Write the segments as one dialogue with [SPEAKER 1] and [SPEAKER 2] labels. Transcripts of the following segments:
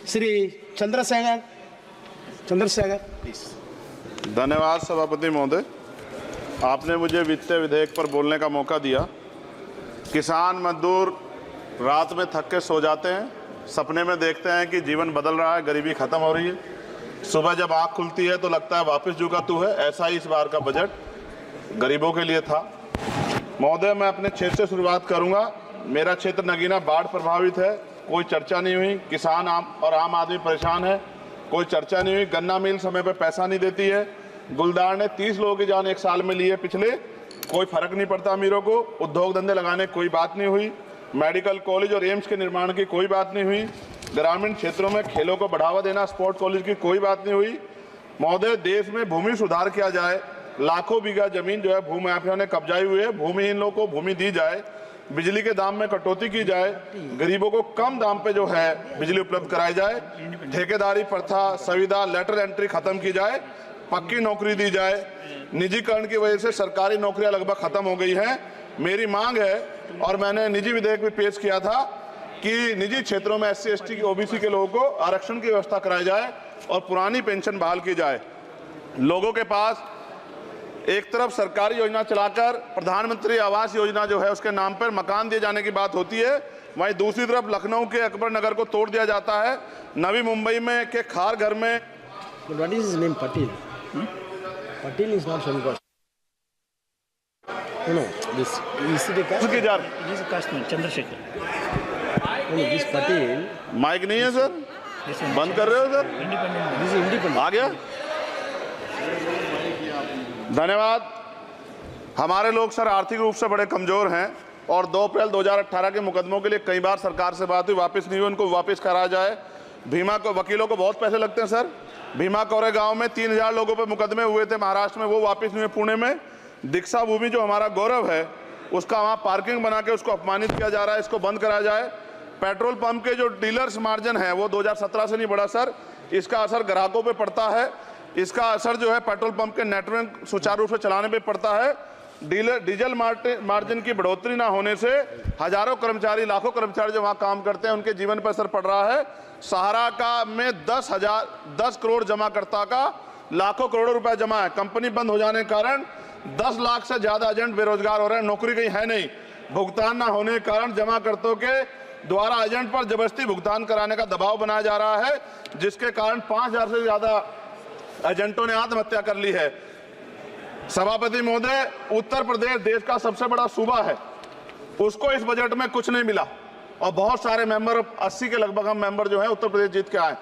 [SPEAKER 1] श्री चंद्रशेखर
[SPEAKER 2] धन्यवाद सभापति महोदय, आपने मुझे वित्तीय विधेयक पर बोलने का मौका दिया। किसान मजदूर रात में थक के सो जाते हैं, सपने में देखते हैं कि जीवन बदल रहा है, गरीबी खत्म हो रही है। सुबह जब आँख खुलती है तो लगता है वापस झुका तू है। ऐसा ही इस बार का बजट गरीबों के लिए था। महोदय, मैं अपने क्षेत्र से शुरुआत करूंगा। मेरा क्षेत्र नगीना बाढ़ प्रभावित है, कोई चर्चा नहीं हुई। किसान आम आदमी परेशान है, कोई चर्चा नहीं हुई। गन्ना मिल समय पर पैसा नहीं देती है। गुलदार ने 30 लोगों की जान एक साल में ली है पिछले, कोई फर्क नहीं पड़ता अमीरों को। उद्योग धंधे लगाने कोई बात नहीं हुई। मेडिकल कॉलेज और एम्स के निर्माण की कोई बात नहीं हुई। ग्रामीण क्षेत्रों में खेलों को बढ़ावा देना, स्पोर्ट कॉलेज की कोई बात नहीं हुई। महोदय, देश में भूमि सुधार किया जाए। लाखों बीघा जमीन जो है भूमाफिया ने कब्जाई हुई है, भूमिहीन लोगों को भूमि दी जाए। बिजली के दाम में कटौती की जाए, गरीबों को कम दाम पे जो है बिजली उपलब्ध कराई जाए। ठेकेदारी प्रथा, संविदा, लेटर एंट्री खत्म की जाए, पक्की नौकरी दी जाए। निजीकरण की वजह से सरकारी नौकरियां लगभग खत्म हो गई हैं। मेरी मांग है, और मैंने निजी विधेयक भी पेश किया था, कि निजी क्षेत्रों में SC ST की OBC के लोगों को आरक्षण की व्यवस्था कराई जाए और पुरानी पेंशन बहाल की जाए। लोगों के पास एक तरफ सरकारी योजना चलाकर प्रधानमंत्री आवास योजना जो है उसके नाम पर मकान दिए जाने की बात होती है, वहीं दूसरी तरफ लखनऊ के अकबर नगर को तोड़ दिया जाता है। नवी मुंबई में के खार घर में
[SPEAKER 1] What is his name? Patil. Patil is not Shankar. No, this is the caste.
[SPEAKER 2] उसकी जा
[SPEAKER 3] This is Kashmir, Chandrasekhar.
[SPEAKER 1] No, this Patil.
[SPEAKER 2] Mike नहीं है सर,
[SPEAKER 3] This one,
[SPEAKER 2] बंद कर रहे हो sir?
[SPEAKER 3] independent.
[SPEAKER 1] This is independent.
[SPEAKER 2] आ गया। धन्यवाद। हमारे लोग सर आर्थिक रूप से बड़े कमजोर हैं और 2 अप्रैल 2018 के मुकदमों के लिए कई बार सरकार से बात हुई, वापस नहीं हुई। उनको वापस करा जाए। भीमा को वकीलों को बहुत पैसे लगते हैं सर। भीमा कोरे गांव में 3000 लोगों पे मुकदमे हुए थे महाराष्ट्र में, वो वापस नहीं हुए। पुणे में दीक्षा भूमि जो हमारा गौरव है, उसका वहाँ पार्किंग बना के उसको अपमानित किया जा रहा है, इसको बंद कराया जाए। पेट्रोल पंप के जो डीलर्स मार्जिन है वो 2017 से नहीं बढ़ा सर, इसका असर ग्राहकों पे पड़ता है। इसका असर जो है पेट्रोल पंप के नेटवर्क सुचारू रूप से चलाने पे पड़ता है। डीजल मार्जिन की बढ़ोतरी ना होने से हजारों कर्मचारी, लाखों कर्मचारी जो वहाँ काम करते हैं उनके जीवन पर असर पड़ रहा है। सहारा का में 10 करोड़ जमाकर्ता का लाखों करोड़ों रुपए जमा है। कंपनी बंद हो जाने के कारण 10 लाख से ज्यादा एजेंट बेरोजगार हो रहे हैं, नौकरी कहीं है नहीं। भुगतान ना होने के कारण जमाकर्ताओं के द्वारा एजेंट पर जबरदस्ती भुगतान कराने का दबाव बनाया जा रहा है, जिसके कारण 5000 से ज्यादा एजेंटों ने आत्महत्या कर ली है। सभापति महोदय, उत्तर प्रदेश देश का सबसे बड़ा सूबा है, उसको इस बजट में कुछ नहीं मिला और बहुत सारे मेंबर, 80 के लगभग हम मेंबर जो है उत्तर प्रदेश जीत के आए,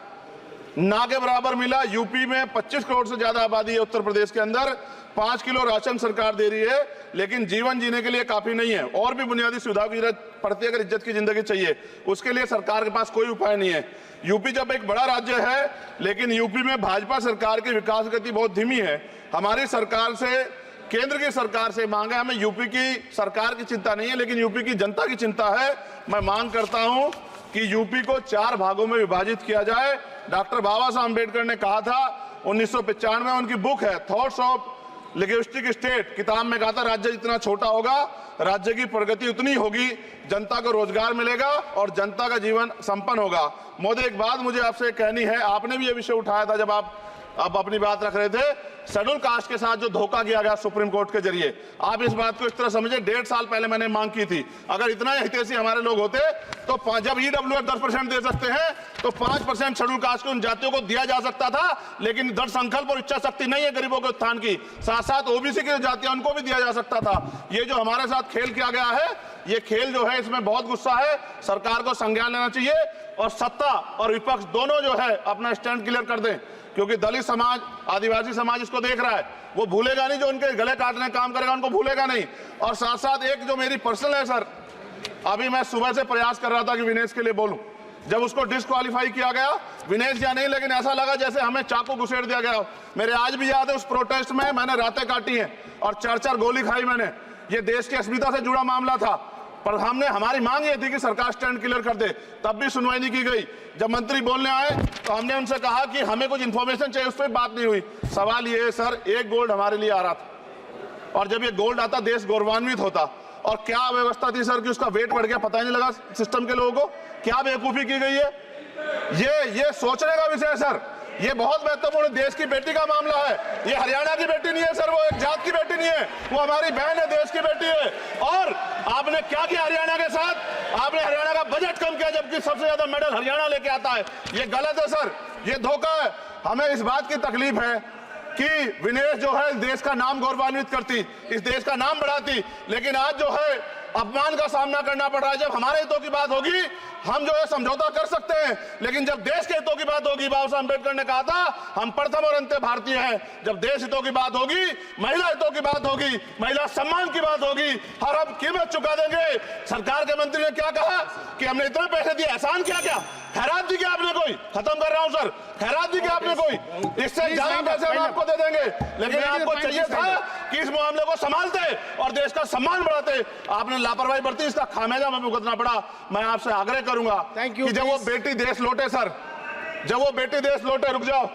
[SPEAKER 2] ना के बराबर मिला। यूपी में 25 करोड़ से ज्यादा आबादी है उत्तर प्रदेश के अंदर, 5 किलो राशन सरकार दे रही है, लेकिन जीवन जीने के लिए काफी नहीं है। और भी बुनियादी सुविधाओं की जरूरत पड़ती है। अगर इज्जत की जिंदगी चाहिए, उसके लिए सरकार के पास कोई उपाय नहीं है। यूपी जब एक बड़ा राज्य है, लेकिन यूपी में भाजपा सरकार की विकास गति बहुत धीमी है। हमारी सरकार से, केंद्र की सरकार से मांग है, हमें यूपी की सरकार की चिंता नहीं है, लेकिन यूपी की जनता की चिंता है। मैं मांग करता हूं कि यूपी को 4 भागों में विभाजित किया जाए। डॉक्टर बाबा साहब अम्बेडकर ने कहा था 1995 में, उनकी बुक है थॉट्स ऑफ लिंग्विस्टिक स्टेट, किताब में कहा था राज्य जितना छोटा होगा, राज्य की प्रगति उतनी होगी, जनता को रोजगार मिलेगा और जनता का जीवन संपन्न होगा। मोदी, एक बात मुझे आपसे कहनी है, आपने भी ये विषय उठाया था जब आप अपनी बात रख रहे थे, शेड्यूल कास्ट के साथ जो धोखा किया गया सुप्रीम कोर्ट के जरिए, आप इस बात को इस तरह समझे। 1.5 साल पहले मैंने मांग की थी, अगर इतना हितैषी हमारे लोग होते तो जब EWF 10% दे सकते हैं तो 5% शेड्यूल कास्ट के उन जातियों को दिया जा सकता था, लेकिन दृढ़ संकल्प और इच्छा शक्ति नहीं है गरीबों के उत्थान की। साथ साथ OBC की जातियां, उनको भी दिया जा सकता था। ये जो हमारे साथ खेल किया गया है, ये खेल जो है इसमें बहुत गुस्सा है, सरकार को संज्ञान लेना चाहिए और सत्ता और विपक्ष दोनों जो है अपना स्टैंड क्लियर कर दें, क्योंकि दलित समाज, आदिवासी समाज इसको देख रहा है, वो भूलेगा नहीं। जो उनके गले काटने का काम करेगा उनको भूलेगा नहीं। और साथ साथ एक जो मेरी पर्सनल है सर, अभी मैं सुबह से प्रयास कर रहा था कि विनेश के लिए बोलूं, जब उसको डिस्क्वालीफाई किया गया, विनेश या नहीं, लेकिन ऐसा लगा जैसे हमें चाकू घुसेड़ दिया गया। मेरे आज भी याद है उस प्रोटेस्ट में मैंने रातें काटी हैं और 4-4 गोली खाई मैंने। ये देश की अस्मिता से जुड़ा मामला था, पर हमारी मांग ये थी कि सरकार स्टैंड क्लियर कर दे, तब भी सुनवाई नहीं की गई। जब मंत्री बोलने आए तो हमने उनसे कहा कि हमें कुछ इंफॉर्मेशन चाहिए, उस पर बात नहीं हुई। सवाल ये है सर, 1 गोल्ड हमारे लिए आ रहा था, और जब ये गोल्ड आता देश गौरवान्वित होता। और क्या व्यवस्था थी सर कि उसका वेट बढ़ गया, पता ही नहीं लगा सिस्टम के लोगों को। क्या बेवकूफी की गई है। ये सोचने का विषय है सर। ये बहुत महत्वपूर्ण देश की बेटी का मामला है। ये हरियाणा की बेटी नहीं है सर, वो एक जात की बेटी नहीं है, वो हमारी बहन है, देश की बेटी है। और आपने क्या किया हरियाणा के साथ? आपने हरियाणा का बजट कम किया, जबकि सबसे ज्यादा मेडल हरियाणा लेके आता है। ये गलत है सर, ये धोखा है। हमें इस बात की तकलीफ है कि विनेश जो है देश का नाम गौरवान्वित करती, इस देश का नाम बढ़ाती, लेकिन आज जो है अपमान का सामना करना पड़ रहा है। जब हमारे हितों की बात होगी हम जो है समझौता कर सकते हैं, लेकिन जब देश के हितों की बात होगी, बाबा साहब अम्बेडकर ने कहा था हम प्रथम और अंत्य भारतीय हैं। जब देश हितों की बात होगी, महिला हितों की बात होगी, महिला सम्मान की बात होगी, हर हम कीमत चुका देंगे। सरकार के मंत्री ने क्या कहा कि हमने इतने पैसे दिए, एहसान किया क्या? खैरात दी क्या आपने कोई? खत्म कर रहा हूं सर, खैरात दी क्या आपने कोई? इससे ज्यादा पैसे हम आपको दे देंगे, लेकिन आपको चाहिए था कि इस मामले को संभालते और देश का सम्मान बढ़ाते। आपने लापरवाही बरती, इसका खामियाजा हमें भुगतना पड़ा। मैं आपसे आग्रह करूंगा कि जब वो बेटी देश लौटे सर, जब वो बेटी देश लौटे, रुक जाओ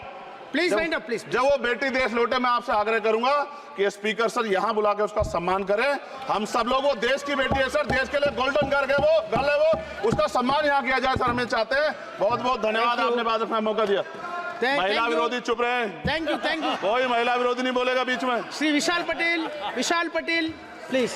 [SPEAKER 1] प्लीज वाइंड अप प्लीज।
[SPEAKER 2] जब वो बेटी देश लौटे, मैं आपसे आग्रह करूंगा कि स्पीकर सर यहां बुला के उसका सम्मान करें। हम सब लोग, वो देश की बेटी है सर, देश के लिए गोल्डन गर्ल है वो, गर्ल है वो, उसका सम्मान यहां किया जाए सर, हमें चाहते हैं। बहुत बहुत धन्यवाद, आपने बात रखने का मौका दिया। महिला विरोधी चुप रहे।
[SPEAKER 1] थैंक यू
[SPEAKER 2] कोई महिला विरोधी नहीं बोलेगा बीच में।
[SPEAKER 1] श्री विशाल पटेल प्लीज।